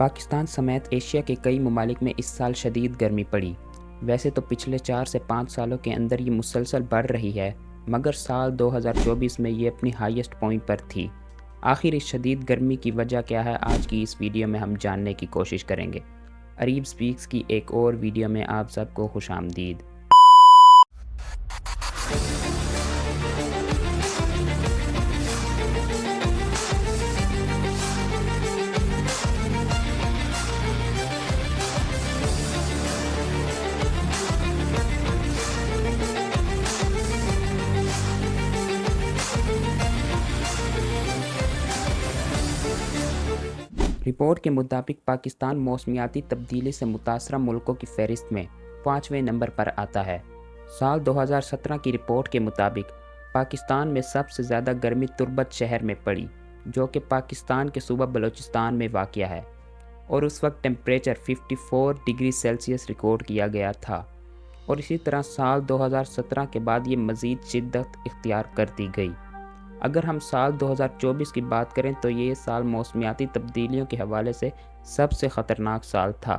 पाकिस्तान समेत एशिया के कई ममालिक में इस साल शदीद गर्मी पड़ी। वैसे तो पिछले 4 से 5 सालों के अंदर ये मुसलसल बढ़ रही है, मगर साल 2024 में ये अपनी हाईएस्ट पॉइंट पर थी। आखिर इस शदीद गर्मी की वजह क्या है, आज की इस वीडियो में हम जानने की कोशिश करेंगे। अरीब स्पीक्स की एक और वीडियो में आप सबको खुशामदीद। रिपोर्ट के मुताबिक पाकिस्तान मौसमियाती तब्दीली से मुतासरा मुल्कों की फहरिस्त में 5वें नंबर पर आता है। साल 2017 की रिपोर्ट के मुताबिक पाकिस्तान में सबसे ज़्यादा गर्मी तुर्बत शहर में पड़ी, जो कि पाकिस्तान के सूबा बलूचिस्तान में वाक़या है, और उस वक्त टेम्परेचर 54 डिग्री सेल्सियस रिकॉर्ड किया गया था। और इसी तरह साल 2017 के बाद ये मज़ीद शिद्दत इख्तियार कर दी गई। अगर हम साल 2024 की बात करें तो ये साल मौसमियाती तब्दीलियों के हवाले से सबसे ख़तरनाक साल था।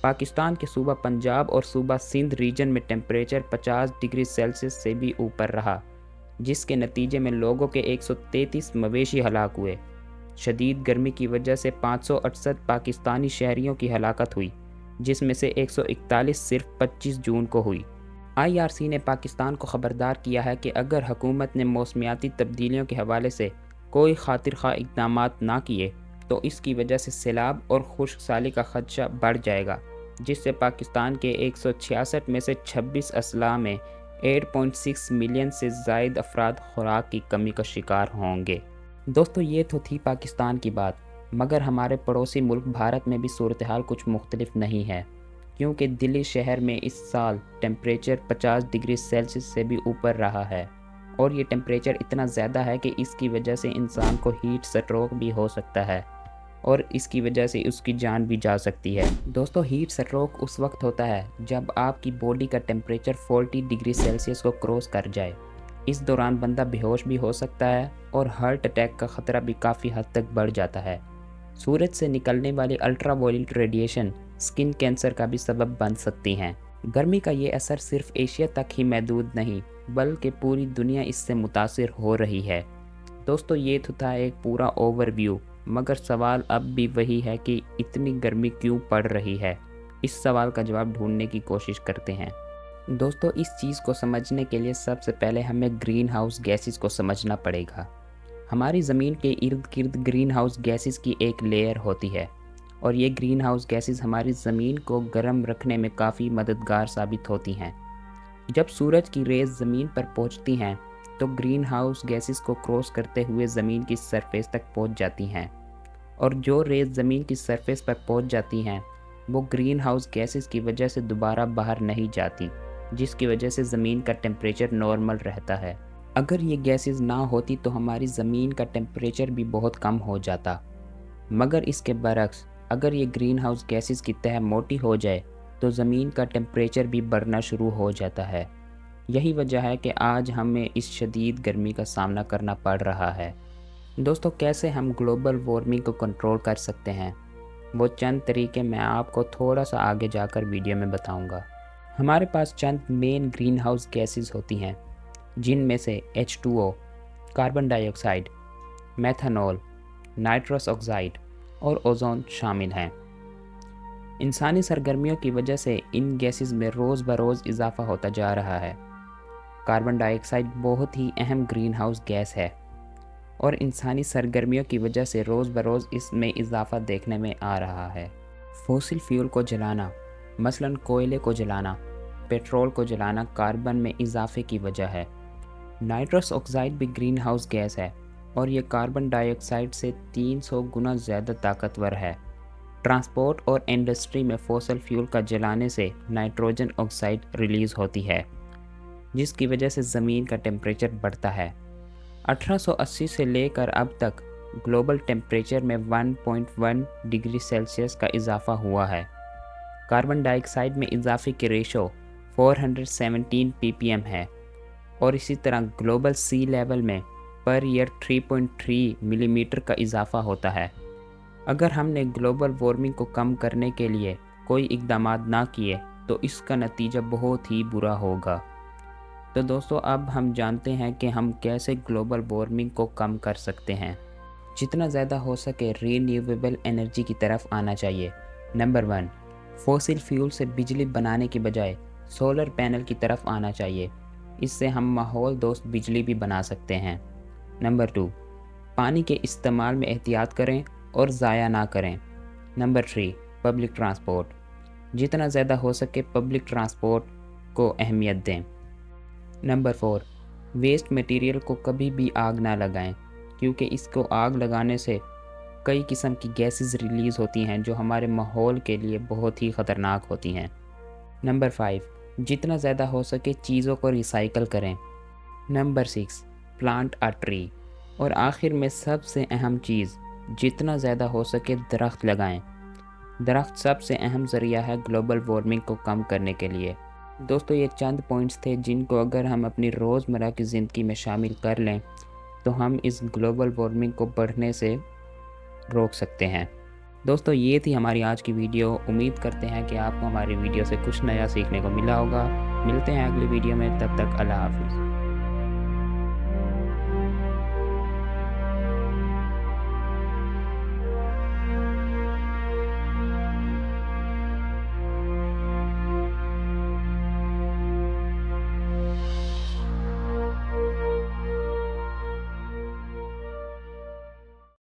पाकिस्तान के सूबा पंजाब और सूबा सिंध रीजन में टेम्परेचर 50 डिग्री सेल्सियस से भी ऊपर रहा, जिसके नतीजे में लोगों के 133 मवेशी हलाक हुए। शदीद गर्मी की वजह से 568 पाकिस्तानी शहरियों की हलाकत हुई, जिसमें से 141 सिर्फ 25 जून को हुई। IRC ने पाकिस्तान को ख़बरदार किया है कि अगर हुकूमत ने मौसमियाती तब्दीलियों के हवाले से कोई खातिर खा इक़दामात ना किए तो इसकी वजह से सैलाब और खुश्क साली का खदशा बढ़ जाएगा, जिससे पाकिस्तान के 166 में से 26 अजला में 8.6 मिलियन से ज़ायद अफराद खुराक की कमी का शिकार होंगे। दोस्तों, ये तो थी पाकिस्तान की बात, मगर हमारे पड़ोसी मुल्क भारत में भी सूरत हाल कुछ मुख्तलिफ नहीं है, क्योंकि दिल्ली शहर में इस साल टेम्परेचर 50 डिग्री सेल्सियस से भी ऊपर रहा है, और ये टेम्परेचर इतना ज़्यादा है कि इसकी वजह से इंसान को हीट स्ट्रोक भी हो सकता है, और इसकी वजह से उसकी जान भी जा सकती है। दोस्तों, हीट स्ट्रोक उस वक्त होता है जब आपकी बॉडी का टेम्परेचर 40 डिग्री सेल्सियस को क्रॉस कर जाए। इस दौरान बंदा बेहोश भी हो सकता है और हार्ट अटैक का ख़तरा भी काफ़ी हद तक बढ़ जाता है। सूरज से निकलने वाली अल्ट्रावायलेट रेडिएशन स्किन कैंसर का भी सबब बन सकती हैं। गर्मी का ये असर सिर्फ एशिया तक ही महदूद नहीं, बल्कि पूरी दुनिया इससे मुतासिर हो रही है। दोस्तों, ये तो था एक पूरा ओवरव्यू, मगर सवाल अब भी वही है कि इतनी गर्मी क्यों पड़ रही है। इस सवाल का जवाब ढूंढने की कोशिश करते हैं। दोस्तों, इस चीज़ को समझने के लिए सबसे पहले हमें ग्रीन हाउस गैसेस को समझना पड़ेगा। हमारी ज़मीन के इर्द गिर्द ग्रीन हाउस गैसेस की एक लेयर होती है, और ये ग्रीन हाउस गैसेस हमारी ज़मीन को गर्म रखने में काफ़ी मददगार साबित होती हैं। जब सूरज की रेज़ ज़मीन पर पहुंचती हैं तो ग्रीन हाउस गैसेस को क्रॉस करते हुए ज़मीन की सरफेस तक पहुंच जाती हैं, और जो रेज़ ज़मीन की सरफेस पर पहुंच जाती हैं वो ग्रीन हाउस गैसेस की वजह से दोबारा बाहर नहीं जाती, जिसकी वजह से ज़मीन का टेम्परेचर नॉर्मल रहता है। अगर ये गैसेस ना होती तो हमारी ज़मीन का टेम्परेचर भी बहुत कम हो जाता, मगर इसके बरक्स अगर ये ग्रीन हाउस गैसेस की तह मोटी हो जाए तो ज़मीन का टेम्परेचर भी बढ़ना शुरू हो जाता है। यही वजह है कि आज हमें इस शदीद गर्मी का सामना करना पड़ रहा है। दोस्तों, कैसे हम ग्लोबल वार्मिंग को कंट्रोल कर सकते हैं, वो चंद तरीके मैं आपको थोड़ा सा आगे जाकर वीडियो में बताऊंगा। हमारे पास चंद मेन ग्रीन हाउस गैसेस होती हैं, जिनमें से H2O, carbon dioxide, methanol, nitrous oxide और ओजोन शामिल हैं। इंसानी सरगर्मियों की वजह से इन गैसेस में रोज़ बरोज़ इजाफा होता जा रहा है। कार्बन डाइऑक्साइड बहुत ही अहम ग्रीन हाउस गैस है, और इंसानी सरगर्मियों की वजह से रोज़ बरोज़ इसमें इजाफा देखने में आ रहा है। फॉसिल फ्यूल को जलाना, मसलन कोयले को जलाना, पेट्रोल को जलाना कार्बन में इजाफे की वजह है। नाइट्रस ऑक्साइड भी ग्रीन हाउस गैस है, और ये कार्बन डाइऑक्साइड से 300 गुना ज़्यादा ताकतवर है। ट्रांसपोर्ट और इंडस्ट्री में फॉसिल फ्यूल का जलाने से नाइट्रोजन ऑक्साइड रिलीज़ होती है, जिसकी वजह से ज़मीन का टेम्परेचर बढ़ता है। 1880 से लेकर अब तक ग्लोबल टेम्परेचर में 1.1 डिग्री सेल्सियस का इजाफा हुआ है। कार्बन डाइऑक्साइड में इजाफे की रेशो 417 ppm है, और इसी तरह ग्लोबल सी लेवल में पर ईयर 3.3 मिलीमीटर का इजाफा होता है। अगर हमने ग्लोबल वार्मिंग को कम करने के लिए कोई इक़दामात ना किए तो इसका नतीजा बहुत ही बुरा होगा। तो दोस्तों, अब हम जानते हैं कि हम कैसे ग्लोबल वार्मिंग को कम कर सकते हैं। जितना ज़्यादा हो सके रीन्यूएबल एनर्जी की तरफ आना चाहिए। नंबर 1, फॉसिल फ्यूल से बिजली बनाने की बजाय सोलर पैनल की तरफ आना चाहिए। इससे हम माहौल दोस्त बिजली भी बना सकते हैं। नंबर 2, पानी के इस्तेमाल में एहतियात करें और ज़ाया ना करें। Number 3, public transport. जितना ज़्यादा हो सके पब्लिक ट्रांसपोर्ट को अहमियत दें। नंबर 4, वेस्ट मटेरियल को कभी भी आग ना लगाएं, क्योंकि इसको आग लगाने से कई किस्म की गैसेस रिलीज़ होती हैं जो हमारे माहौल के लिए बहुत ही ख़तरनाक होती हैं। नंबर 5, जितना ज़्यादा हो सके चीज़ों को रिसाइकल करें। Number 6, plant a tree. और आखिर में सबसे अहम चीज़, जितना ज़्यादा हो सके दरख्त लगाएं। दरख्त सबसे अहम ज़रिया है ग्लोबल वार्मिंग को कम करने के लिए। दोस्तों, ये चंद पॉइंट्स थे जिनको अगर हम अपनी रोज़मर्रा की ज़िंदगी में शामिल कर लें तो हम इस ग्लोबल वार्मिंग को बढ़ने से रोक सकते हैं। दोस्तों, ये थी हमारी आज की वीडियो। उम्मीद करते हैं कि आपको हमारी वीडियो से कुछ नया सीखने को मिला होगा। मिलते हैं अगली वीडियो में, तब तक अल्लाह हाफ़िज़।